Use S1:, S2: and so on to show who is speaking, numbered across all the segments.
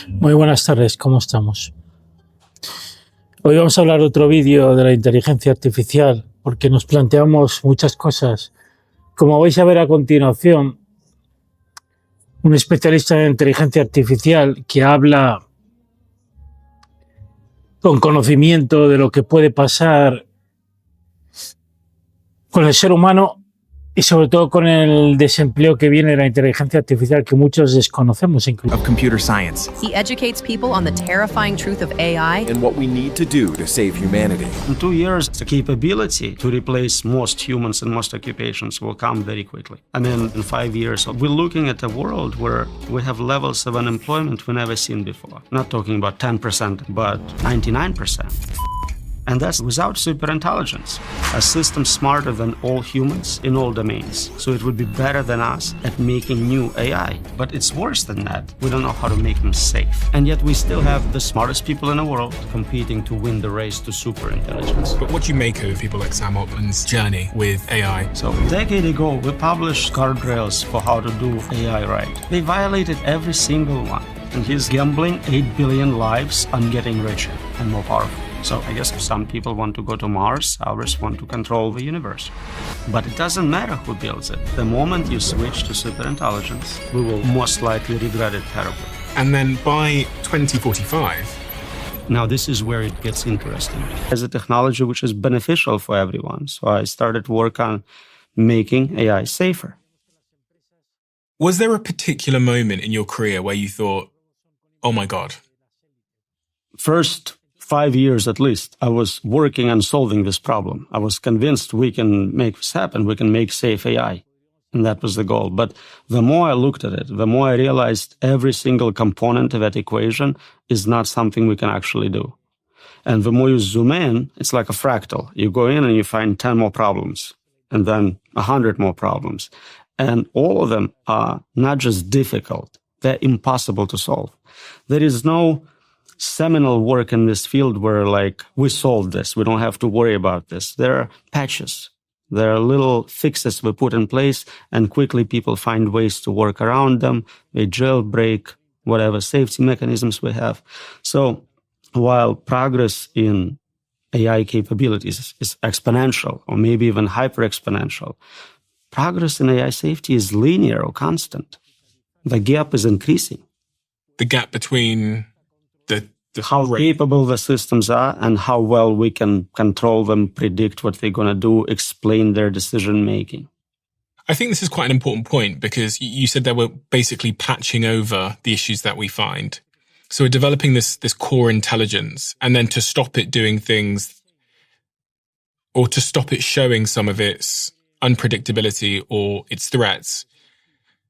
S1: Muy buenas tardes, ¿cómo estamos? Hoy vamos a hablar de otro vídeo de la inteligencia artificial, porque nos planteamos muchas cosas. Como vais a ver a continuación, un especialista en inteligencia artificial que habla con conocimiento de lo que puede pasar con el ser humano y sobre todo con el desempleo que viene de la inteligencia artificial que muchos desconocemos incluso.
S2: Of computer science.
S3: He educates people on the terrifying truth of AI
S2: and what we need to do to save humanity.
S4: In 2 years, the capability to replace most humans in most occupations will come very quickly. I mean, in 5 years, we're looking at a world where we have levels of unemployment we've never seen before. Not talking about 10%, but 99%. And that's without superintelligence, a system smarter than all humans in all domains. So it would be better than us at making new AI. But it's worse than that. We don't know how to make them safe. And yet we still have the smartest people in the world competing to win the race to superintelligence.
S5: But what do you make of people like Sam Altman's journey with AI?
S4: So a decade ago, we published guardrails for how to do AI right. They violated every single one. And he's gambling 8 billion lives on getting richer and more powerful. So I guess some people want to go to Mars, others want to control the universe. But it doesn't matter who builds it. The moment you switch to superintelligence, we will most likely regret it terribly.
S5: And then by 2045...
S4: Now this is where it gets interesting. As a technology which is beneficial for everyone, so I started work on making AI safer.
S5: Was there a particular moment in your career where you thought, oh my God?
S4: First 5 years at least, I was working on solving this problem. I was convinced we can make this happen, we can make safe AI. And that was the goal. But the more I looked at it, the more I realized every single component of that equation is not something we can actually do. And the more you zoom in, it's like a fractal. You go in and you find 10 more problems, and then 100 more problems. And all of them are not just difficult, they're impossible to solve. There is no seminal work in this field where, like, we solved this, we don't have to worry about this. There are patches. There are little fixes we put in place, and quickly people find ways to work around them. They jailbreak whatever safety mechanisms we have. So while progress in AI capabilities is exponential, or maybe even hyper-exponential, progress in AI safety is linear or constant. The gap is increasing.
S5: The gap between
S4: how capable the systems are and how well we can control them, predict what they're going to do, explain their decision-making.
S5: I think this is quite an important point because you said that we're basically patching over the issues that we find. So we're developing this core intelligence, and then to stop it doing things or to stop it showing some of its unpredictability or its threats,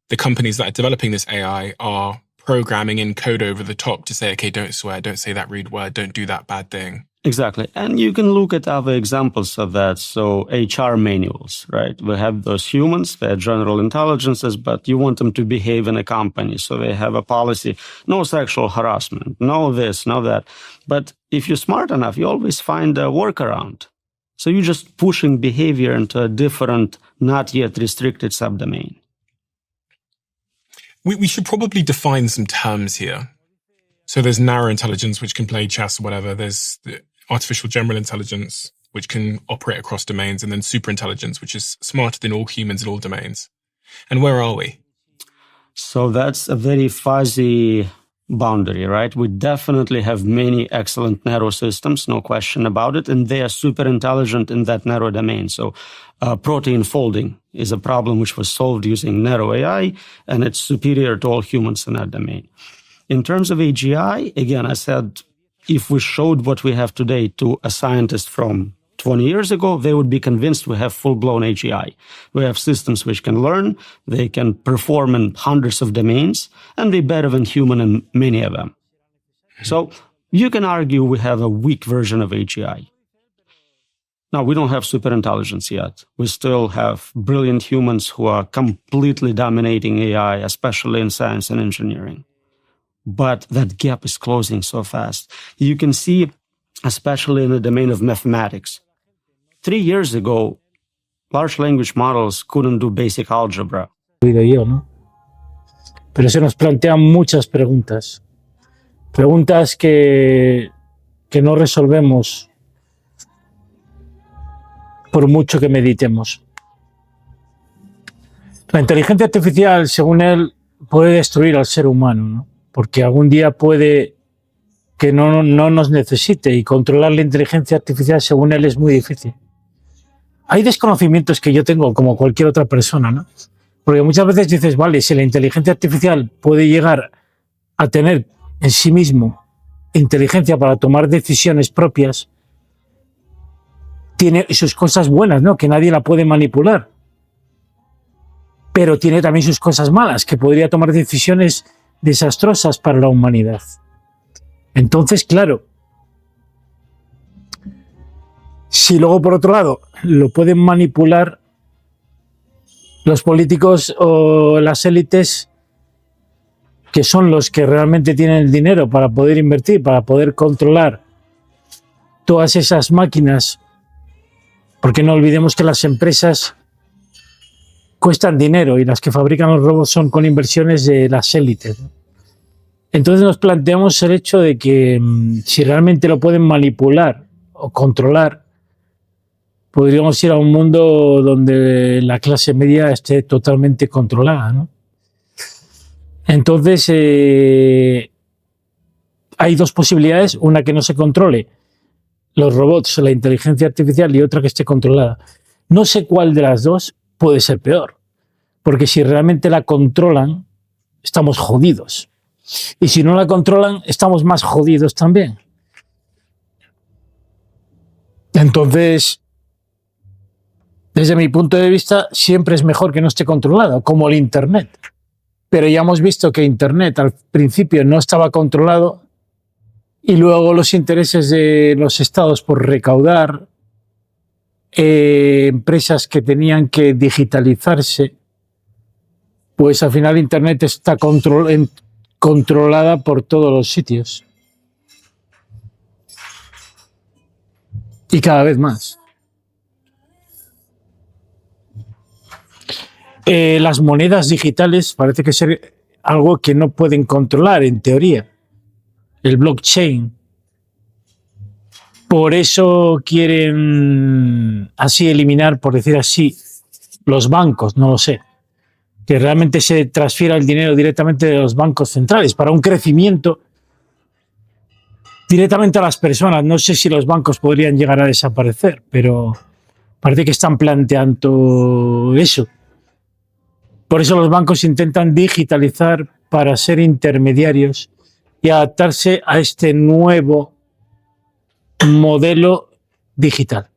S5: the companies that are developing this AI are programming in code over the top to say, okay, don't swear, don't say that rude word, don't do that bad thing.
S4: Exactly. And you can look at other examples of that. So HR manuals, right? We have those humans, they're general intelligences, but you want them to behave in a company. So they have a policy, no sexual harassment, no this, no that. But if you're smart enough, you always find a workaround. So you're just pushing behavior into a different, not yet restricted subdomain.
S5: We should probably define some terms here. So there's narrow intelligence, which can play chess or whatever. There's the artificial general intelligence, which can operate across domains. And then superintelligence, which is smarter than all humans in all domains. And where are we?
S4: So that's a very fuzzy boundary, right? We definitely have many excellent narrow systems, no question about it. And they are super intelligent in that narrow domain. So protein folding is a problem which was solved using narrow AI, and it's superior to all humans in that domain. In terms of AGI, again, I said, if we showed what we have today to a scientist from 20 years ago, they would be convinced we have full-blown AGI. We have systems which can learn, they can perform in hundreds of domains, and they're better than human in many of them. So you can argue we have a weak version of AGI. Now, we don't have superintelligence yet. We still have brilliant humans who are completely dominating AI, especially in science and engineering. But that gap is closing so fast. You can see, especially in the domain of mathematics. 3 years ago, large language models couldn't do basic algebra.
S1: Yo, ¿no? pero se nos plantean muchas preguntas. Preguntas que no resolvemos por mucho que meditemos. La inteligencia artificial, según él, puede destruir al ser humano, ¿no? Porque algún día puede que no nos necesite, y controlar la inteligencia artificial, según él, es muy difícil. Hay desconocimientos que yo tengo como cualquier otra persona, ¿no? Porque muchas veces dices, vale, si la inteligencia artificial puede llegar a tener en sí mismo inteligencia para tomar decisiones propias, tiene sus cosas buenas, ¿no? Que nadie la puede manipular. Pero tiene también sus cosas malas, que podría tomar decisiones desastrosas para la humanidad. Entonces, claro, si luego, por otro lado, lo pueden manipular los políticos o las élites, que son los que realmente tienen el dinero para poder invertir, para poder controlar todas esas máquinas, porque no olvidemos que las empresas cuestan dinero y las que fabrican los robots son con inversiones de las élites. Entonces nos planteamos el hecho de que si realmente lo pueden manipular o controlar, podríamos ir a un mundo donde la clase media esté totalmente controlada, ¿no? Entonces, hay dos posibilidades, una que no se controle los robots, la inteligencia artificial, y otra que esté controlada. No sé cuál de las dos puede ser peor, porque si realmente la controlan, estamos jodidos. Y si no la controlan, estamos más jodidos también. Entonces, desde mi punto de vista, siempre es mejor que no esté controlado, como el Internet. Pero ya hemos visto que Internet al principio no estaba controlado y luego los intereses de los estados por recaudar, empresas que tenían que digitalizarse, pues al final Internet está controlada por todos los sitios. Y cada vez más. Las monedas digitales parece que ser algo que no pueden controlar, en teoría. El blockchain. Por eso quieren así eliminar, por decir así, los bancos, no lo sé. Que realmente se transfiera el dinero directamente de los bancos centrales para un crecimiento directamente a las personas. No sé si los bancos podrían llegar a desaparecer, pero parece que están planteando eso. Por eso los bancos intentan digitalizar para ser intermediarios y adaptarse a este nuevo modelo digital.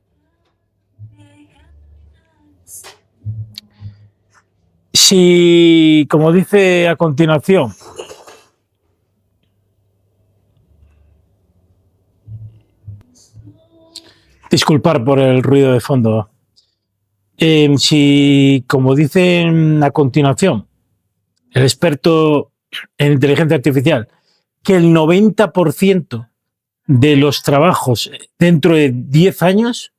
S1: Si, como dice a continuación, disculpar por el ruido de fondo. Si, como dicen a continuación, el experto en inteligencia artificial, que el 90% de los trabajos dentro de 10 años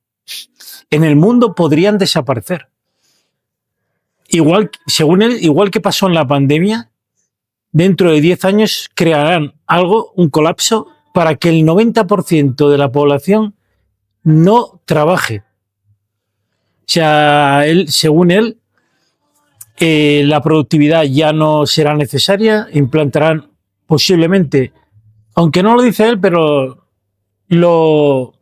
S1: en el mundo podrían desaparecer. Igual, según él, igual que pasó en la pandemia, dentro de 10 años crearán algo, un colapso, para que el 90% de la población no trabaje. O sea, según él, la productividad ya no será necesaria, implantarán posiblemente, aunque no lo dice él, pero lo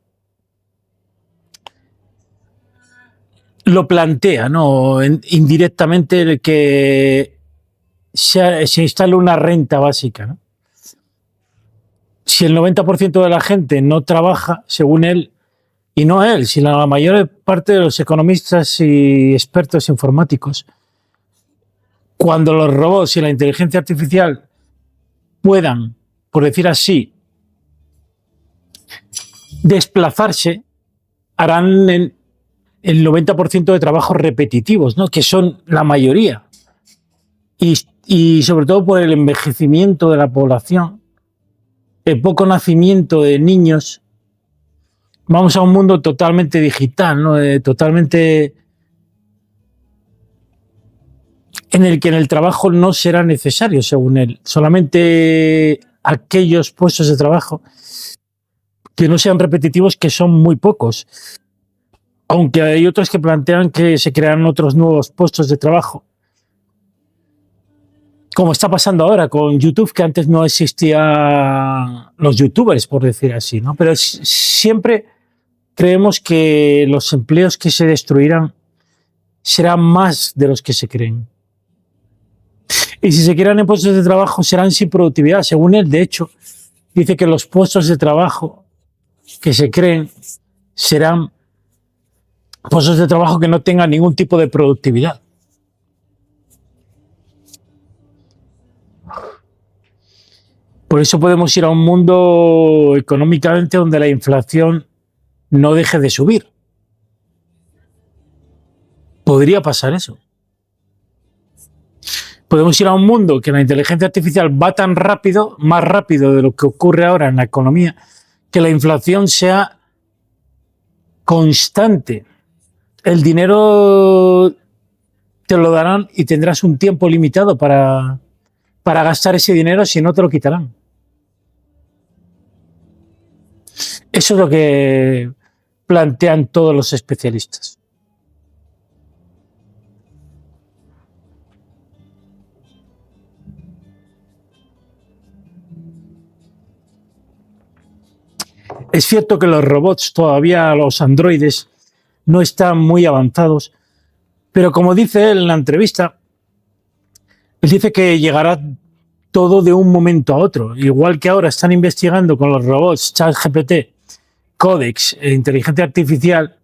S1: plantea, ¿no? Indirectamente, que se instale una renta básica, ¿no? Si el 90% de la gente no trabaja, según él, y no él, sino la mayor parte de los economistas y expertos informáticos, cuando los robots y la inteligencia artificial puedan, por decir así, desplazarse, harán el 90% de trabajos repetitivos, ¿no? Que son la mayoría. Y sobre todo por el envejecimiento de la población, el poco nacimiento de niños, vamos a un mundo totalmente digital, ¿no? Totalmente en el que en el trabajo no será necesario, según él. Solamente aquellos puestos de trabajo que no sean repetitivos, que son muy pocos. Aunque hay otros que plantean que se crearán otros nuevos puestos de trabajo. Como está pasando ahora con YouTube, que antes no existían los youtubers, por decir así, ¿no? Pero siempre creemos que los empleos que se destruirán serán más de los que se creen. Y si se crean en puestos de trabajo, serán sin productividad. Según él, de hecho, dice que los puestos de trabajo que se creen serán puestos de trabajo que no tengan ningún tipo de productividad. Por eso podemos ir a un mundo económicamente donde la inflación no deje de subir. Podría pasar eso. Podemos ir a un mundo que la inteligencia artificial va tan rápido, más rápido de lo que ocurre ahora en la economía, que la inflación sea constante. El dinero te lo darán y tendrás un tiempo limitado para gastar ese dinero, si no te lo quitarán. Eso es lo que plantean todos los especialistas. Es cierto que los robots, todavía los androides, no están muy avanzados, pero como dice él en la entrevista, él dice que llegará todo de un momento a otro. Igual que ahora están investigando con los robots, ChatGPT, Codex e inteligencia artificial,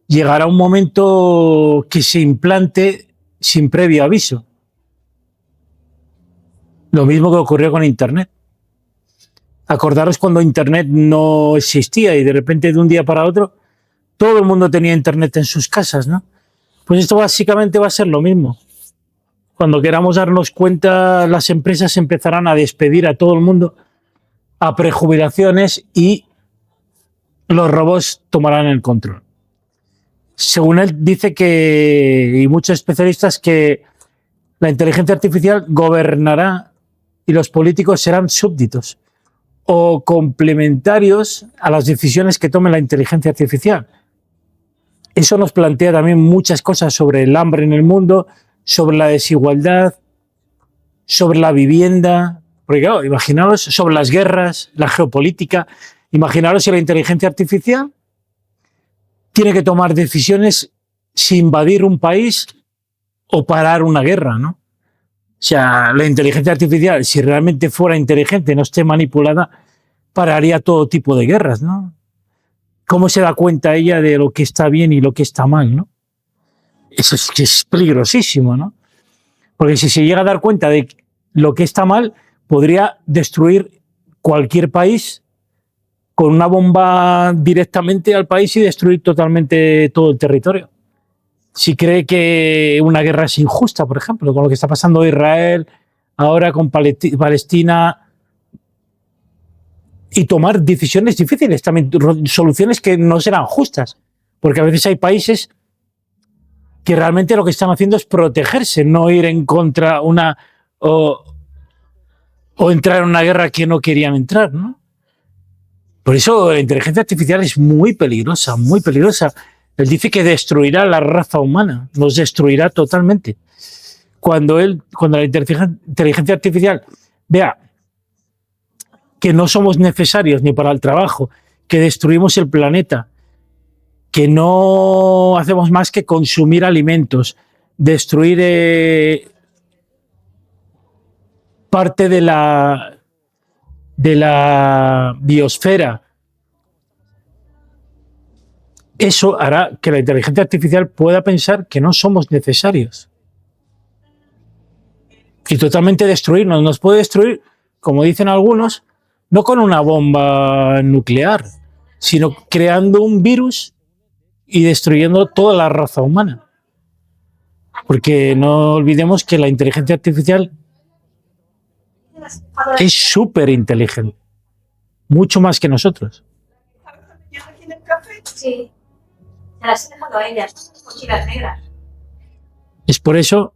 S1: llegará un momento que se implante sin previo aviso. Lo mismo que ocurrió con Internet. Acordaros cuando Internet no existía y de repente de un día para otro todo el mundo tenía Internet en sus casas, ¿no? Pues esto básicamente va a ser lo mismo. Cuando queramos darnos cuenta, las empresas empezarán a despedir a todo el mundo a prejubilaciones y los robots tomarán el control. Según él, dice que, y muchos especialistas, que la inteligencia artificial gobernará y los políticos serán súbditos o complementarios a las decisiones que tome la inteligencia artificial. Eso nos plantea también muchas cosas sobre el hambre en el mundo, sobre la desigualdad, sobre la vivienda, porque claro, imaginaros sobre las guerras, la geopolítica. Imaginaros si la inteligencia artificial tiene que tomar decisiones si invadir un país o parar una guerra, ¿no? O sea, la inteligencia artificial, si realmente fuera inteligente, no esté manipulada, pararía todo tipo de guerras, ¿no? ¿Cómo se da cuenta ella de lo que está bien y lo que está mal, ¿no? Eso es que es peligrosísimo, ¿no? Porque si se llega a dar cuenta de lo que está mal, podría destruir cualquier país con una bomba directamente al país y destruir totalmente todo el territorio. Si cree que una guerra es injusta, por ejemplo, con lo que está pasando Israel ahora con Palestina, y tomar decisiones difíciles, también soluciones que no serán justas, porque a veces hay países que realmente lo que están haciendo es protegerse, no ir en contra o entrar en una guerra que no querían entrar, ¿no? Por eso la inteligencia artificial es muy peligrosa, muy peligrosa. Él dice que destruirá la raza humana, nos destruirá totalmente. Cuando la inteligencia artificial vea que no somos necesarios ni para el trabajo, que destruimos el planeta, que no hacemos más que consumir alimentos, destruir parte de la biosfera, eso hará que la inteligencia artificial pueda pensar que no somos necesarios. Y totalmente destruirnos. Nos puede destruir, como dicen algunos, no con una bomba nuclear, sino creando un virus y destruyendo toda la raza humana. Porque no olvidemos que la inteligencia artificial es súper inteligente, mucho más que nosotros.
S6: Sí, se las he dejado a ellas, mochilas negras.
S1: Es por eso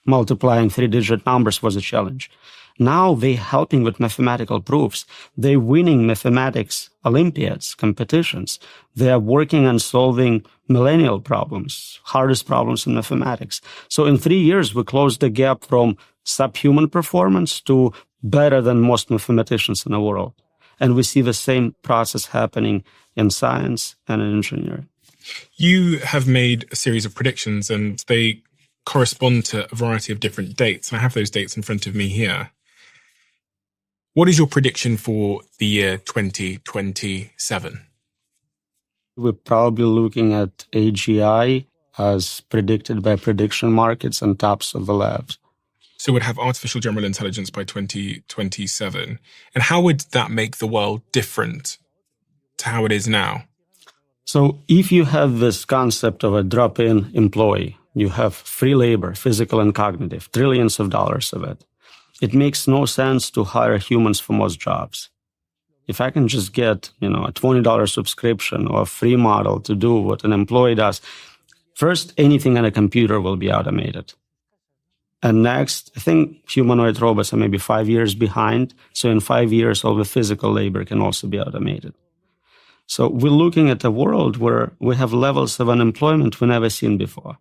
S4: Multiplying 3-digit numbers was a challenge. Now they're helping with mathematical proofs. They're winning mathematics Olympiads, competitions. They're working on solving millennial problems, hardest problems in mathematics. So in 3 years, we closed the gap from subhuman performance to better than most mathematicians in the world. And we see the same process happening in science and in engineering.
S5: You have made a series of predictions and they correspond to a variety of different dates. I have those dates in front of me here. What is your prediction for the year 2027?
S4: We're probably looking at AGI as predicted by prediction markets and tops of the labs.
S5: So we'd have artificial general intelligence by 2027. And how would that make the world different to how it is now?
S4: So if you have this concept of a drop-in employee, you have free labor, physical and cognitive, trillions of dollars of it. It makes no sense to hire humans for most jobs. If I can just get, a $20 subscription or a free model to do what an employee does, first, anything on a computer will be automated. And next, I think humanoid robots are maybe 5 years behind. So in 5 years, all the physical labor can also be automated. So we're looking at a world where we have levels of unemployment we've never seen before.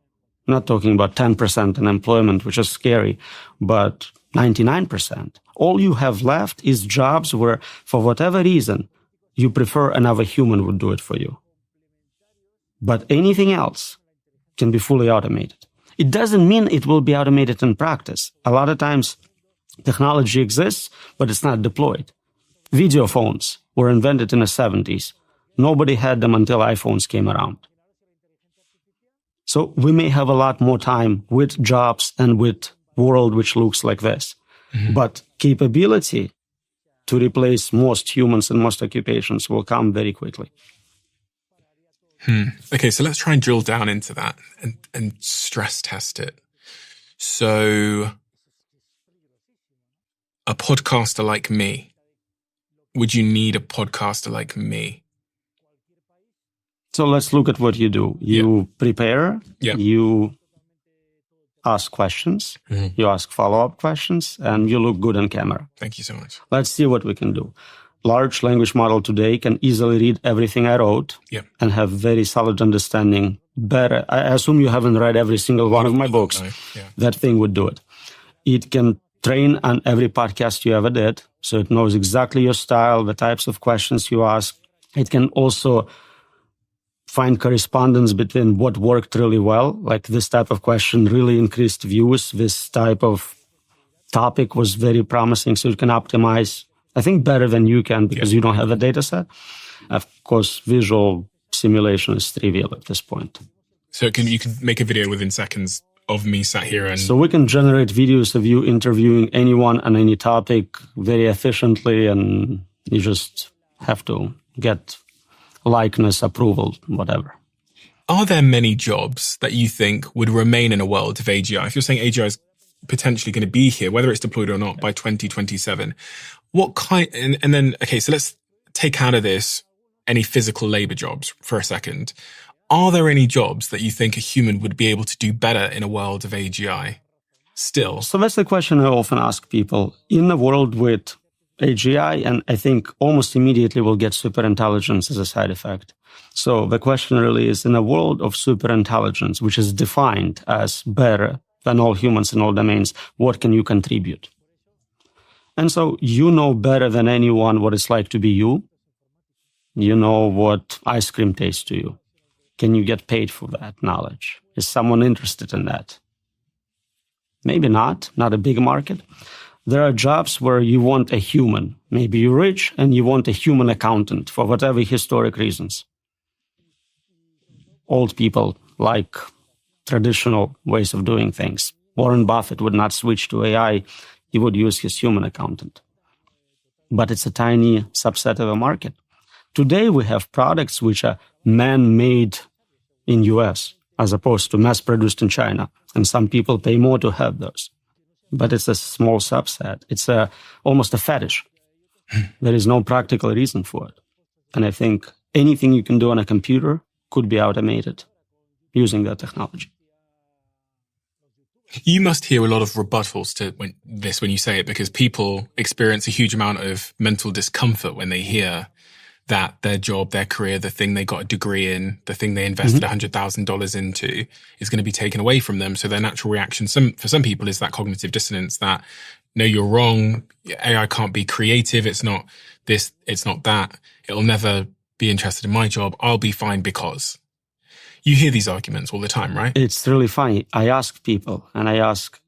S4: I'm not talking about 10% unemployment, which is scary, but 99%. All you have left is jobs where, for whatever reason, you prefer another human would do it for you. But anything else can be fully automated. It doesn't mean it will be automated in practice. A lot of times, technology exists, but it's not deployed. Video phones were invented in the 70s. Nobody had them until iPhones came around. So we may have a lot more time with jobs and with world which looks like this. Mm-hmm. But capability to replace most humans in most occupations will come very quickly.
S5: Okay, so let's try and drill down into that and stress test it. So a podcaster like me, would you need a podcaster like me?
S4: So let's look at what you do. You prepare, you ask questions, you ask follow-up questions, and you look good on camera.
S5: Thank you so much.
S4: Let's see what we can do. Large language model today can easily read everything I wrote and have very solid understanding. Better. I assume you haven't read every single one of my books.
S5: No.
S4: That thing would do it. It can train on every podcast you ever did. So it knows exactly your style, the types of questions you ask. It can also find correspondence between what worked really well, like this type of question really increased views. This type of topic was very promising. So it can optimize, I think, better than you can because you don't have a data set. Of course, visual simulation is trivial at this point.
S5: So you can make a video within seconds of me sat here and...
S4: So we can generate videos of you interviewing anyone on any topic very efficiently, and you just have to get likeness, approval, whatever.
S5: Are there many jobs that you think would remain in a world of AGI? If you're saying AGI is potentially going to be here, whether it's deployed or not, by 2027, what kind... And then, okay, so let's take out of this any physical labor jobs for a second. Are there any jobs that you think a human would be able to do better in a world of AGI still?
S4: So that's the question I often ask people. In a world with AGI, and I think almost immediately we'll get superintelligence as a side effect. So the question really is, in a world of superintelligence, which is defined as better than all humans in all domains, what can you contribute? And so you know better than anyone what it's like to be you. You know what ice cream tastes to you. Can you get paid for that knowledge? Is someone interested in that? Maybe not a big market. There are jobs where you want a human. Maybe you're rich and you want a human accountant for whatever historic reasons. Old people like traditional ways of doing things. Warren Buffett would not switch to AI. He would use his human accountant. But it's a tiny subset of a market. Today, we have products which are man-made in US as opposed to mass-produced in China. And some people pay more to have those. But it's a small subset. It's almost a fetish. There is no practical reason for it. And I think anything you can do on a computer could be automated using that technology.
S5: You must hear a lot of rebuttals to when you say it, because people experience a huge amount of mental discomfort when they hear that their job, their career, the thing they got a degree in, the thing they invested $100,000 into is going to be taken away from them. So their natural reaction, for some people, is that cognitive dissonance that, no, you're wrong. AI can't be creative. It's not this. It's not that. It'll never be interested in my job. I'll be fine because. You hear these arguments all the time, right?
S4: It's really funny. I ask people, and I ask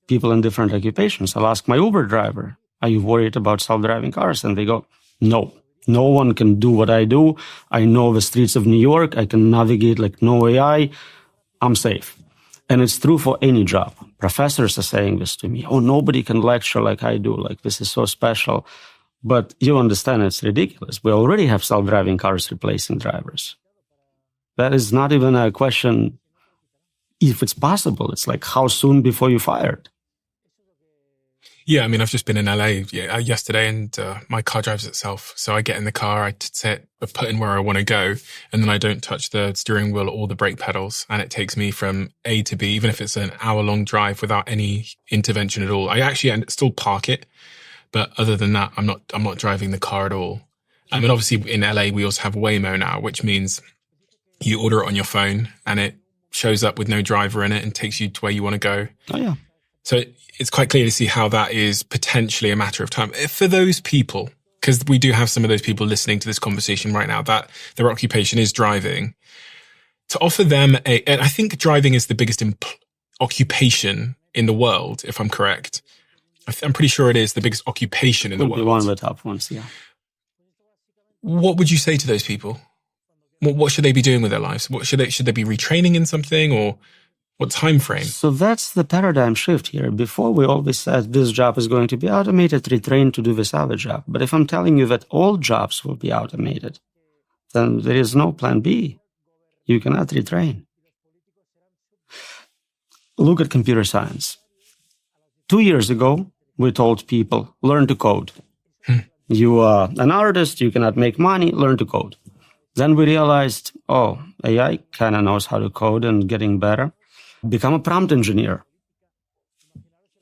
S4: people in different occupations. I'll ask my Uber driver, are you worried about self-driving cars? And they go, no. No one can do what I do. I know the streets of New York. I can navigate like no AI. I'm safe. And it's true for any job. Professors are saying this to me. Oh, nobody can lecture like I do. Like, this is so special. But you understand it's ridiculous. We already have self-driving cars replacing drivers. That is not even a question if it's possible. It's like, how soon before you're fired?
S5: Yeah, I mean, I've just been in LA yesterday, and my car drives itself. So I get in the car, I put in where I want to go, and then I don't touch the steering wheel or the brake pedals, and it takes me from A to B, even if it's an hour-long drive without any intervention at all. I actually still park it, but other than that, I'm not driving the car at all. I mean, obviously in LA we also have Waymo now, which means you order it on your phone, and it shows up with no driver in it and takes you to where you want to go.
S4: Oh yeah.
S5: So it's quite clear to see how that is potentially a matter of time. For those people, because we do have some of those people listening to this conversation right now, that their occupation is driving, to offer them and I think driving is the biggest occupation in the world, if I'm correct. I'm pretty sure it is the biggest occupation in the world.
S4: One of the top ones, yeah.
S5: What would you say to those people? What should they be doing with their lives? Should they be retraining in something, or what time frame?
S4: So that's the paradigm shift here. Before, we always said this job is going to be automated, retrained to do this other job. But if I'm telling you that all jobs will be automated, then there is no plan B. You cannot retrain. Look at computer science. 2 years ago, we told people, learn to code. You are an artist, you cannot make money, learn to code. Then we realized, oh, AI kind of knows how to code and getting better. Become a prompt engineer.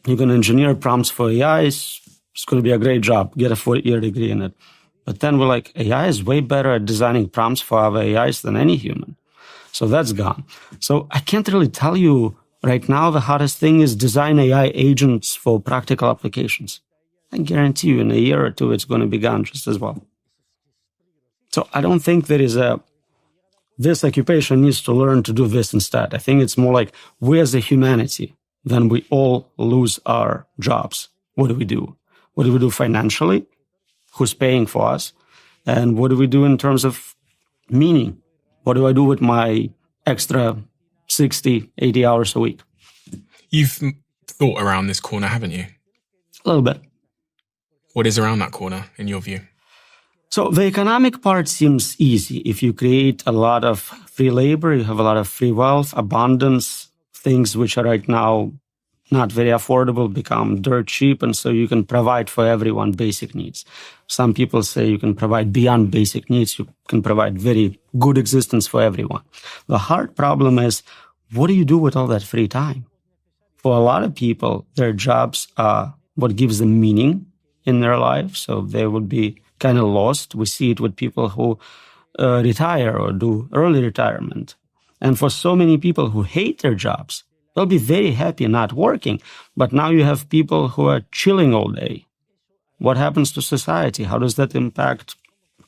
S4: You can engineer prompts for AIs. It's going to be a great job. Get a 4-year degree in it. But then we're like, AI is way better at designing prompts for other AIs than any human. So that's gone. So I can't really tell you right now the hardest thing is design AI agents for practical applications. I guarantee you in a year or two, it's going to be gone just as well. So I don't think there is this occupation needs to learn to do this instead. I think it's more like we as a humanity, then we all lose our jobs. What do we do? What do we do financially? Who's paying for us? And what do we do in terms of meaning? What do I do with my extra 60, 80 hours a week?
S5: You've thought around this corner, haven't you?
S4: A little bit.
S5: What is around that corner, in your view?
S4: So the economic part seems easy. If you create a lot of free labor, you have a lot of free wealth, abundance, things which are right now not very affordable become dirt cheap, and so you can provide for everyone basic needs. Some people say you can provide beyond basic needs. You can provide very good existence for everyone. The hard problem is, what do you do with all that free time? For a lot of people, their jobs are what gives them meaning in their life, so they would be kind of lost. We see it with people who retire or do early retirement. And for so many people who hate their jobs, they'll be very happy not working. But now you have people who are chilling all day. What happens to society? How does that impact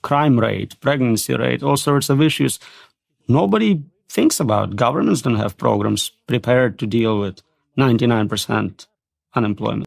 S4: crime rate, pregnancy rate, all sorts of issues? Nobody thinks about. Governments don't have programs prepared to deal with 99% unemployment.